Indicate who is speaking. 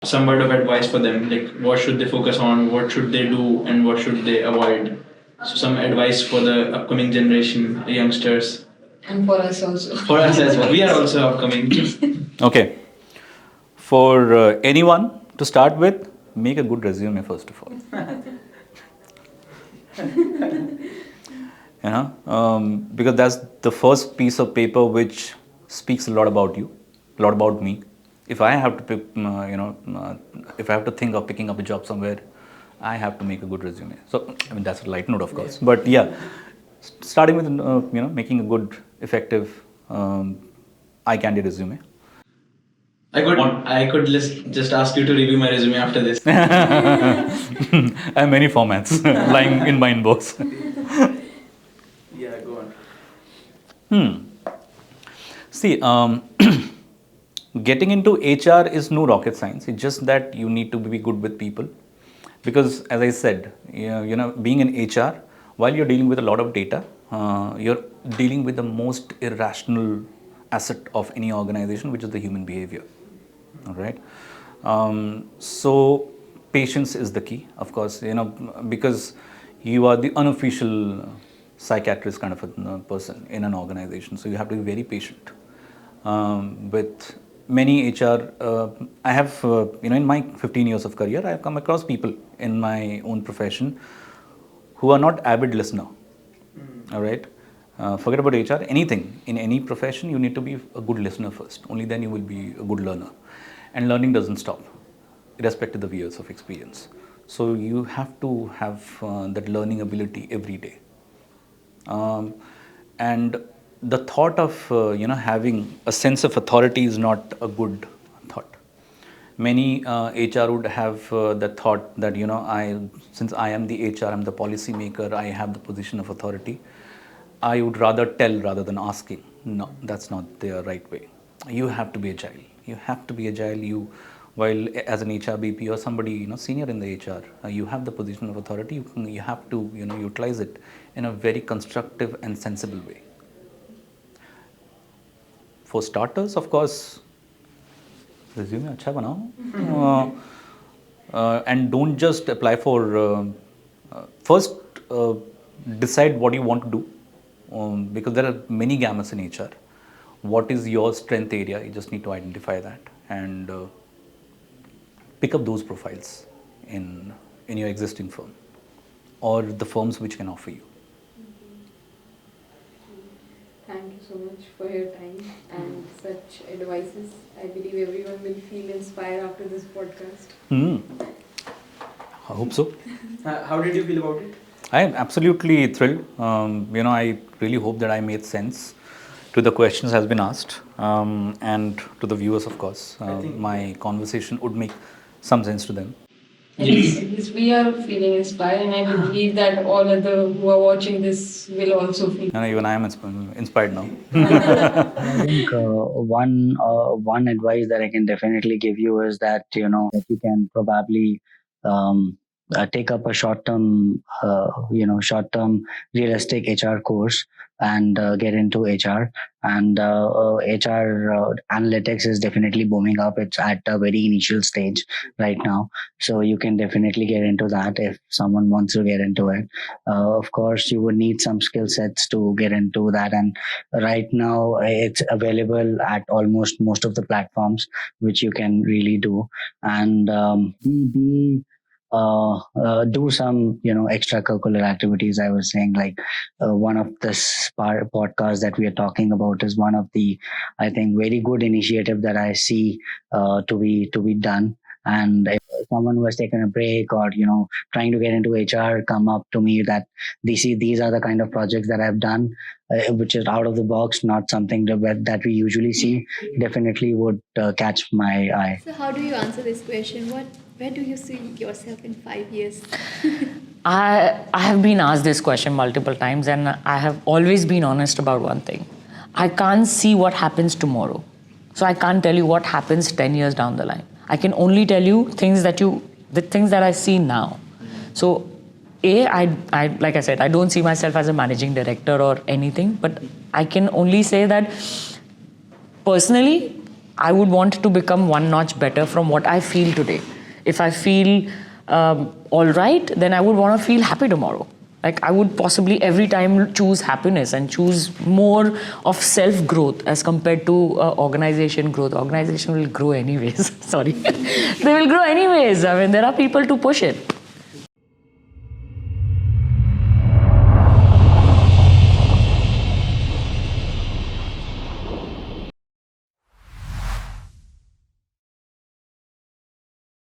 Speaker 1: some word of advice for them, like what should they focus on, what should they do, and what should they avoid. So some advice for the upcoming generation, the youngsters. And for us also. For us as well. We are also upcoming.
Speaker 2: Okay. For anyone to start with, make a good resume first of all. Because that's the first piece of paper which speaks a lot about you, a lot about me. If I have to pick, if I have to think of picking up a job somewhere, I have to make a good resume. So, I mean, that's a light note, of course. But yeah, starting with, making a good, effective, eye candy resume.
Speaker 1: I could just ask you to review my resume after this.
Speaker 2: I have many formats lying in my inbox.
Speaker 1: Yeah, go on.
Speaker 2: See, getting into HR is no rocket science. It's just that you need to be good with people. Because as I said, being in HR, while you're dealing with a lot of data, you're dealing with the most irrational asset of any organization, which is the human behavior. All right. So patience is the key, of course, because you are the unofficial psychiatrist kind of a person in an organization. So you have to be very patient. With many HR, I have, in my 15 years of career, I have come across people in my own profession who are not avid listener. All right. Forget about HR, anything, in any profession, you need to be a good listener first. Only then you will be a good learner. And learning doesn't stop, irrespective of the years of experience. So you have to have that learning ability every day. And the thought of, having a sense of authority is not a good thought. Many HR would have the thought that, since I am the HR, I'm the policy maker, I have the position of authority. I would rather tell rather than asking. No, that's not the right way. You have to be agile. You have to be agile. While as an HR BP or somebody senior in the HR, you have the position of authority. You have to utilize it in a very constructive and sensible way. For starters, of course, resume अच्छा बनाओ. And don't just apply for. First, decide what you want to do. Because there are many gamuts in HR. What is your strength area? You just need to identify that and pick up those profiles in your existing firm or the firms which can offer you.
Speaker 3: Thank you so much for your time and such advices. I believe everyone will feel inspired after this podcast.
Speaker 2: I hope so.
Speaker 1: How did you feel about it?
Speaker 2: I am absolutely thrilled. I really hope that I made sense to the questions has been asked and to the viewers, of course. My conversation would make some sense to them.
Speaker 3: Yes, we are feeling inspired, and I believe that all other who are watching this will also feel.
Speaker 2: Even I am inspired now.
Speaker 4: I think one advice that I can definitely give you is that that you can probably take up a short-term realistic HR course and get into HR. And HR analytics is definitely booming up. It's at a very initial stage right now, so you can definitely get into that if someone wants to get into it. Of course, you would need some skill sets to get into that, and right now it's available at almost most of the platforms, which you can really do. And do some extracurricular activities. I was saying, like, one of this podcast that we are talking about is one of the, I think, very good initiative that I see to be done. And if someone who has taken a break or trying to get into HR come up to me that these are the kind of projects that I've done, which is out of the box, not something that we usually see, definitely would catch my eye.
Speaker 5: So how do you answer this question? Where do you see yourself in 5 years?
Speaker 6: I have been asked this question multiple times, and I have always been honest about one thing. I can't see what happens tomorrow. So I can't tell you what happens 10 years down the line. I can only tell you the things that I see now. So I like I said, I don't see myself as a managing director or anything, but I can only say that personally, I would want to become one notch better from what I feel today. If I feel all right, then I would want to feel happy tomorrow. Like I would possibly every time choose happiness and choose more of self-growth as compared to organization growth. Organization will grow anyways. Sorry. They will grow anyways. I mean, there are people to push it.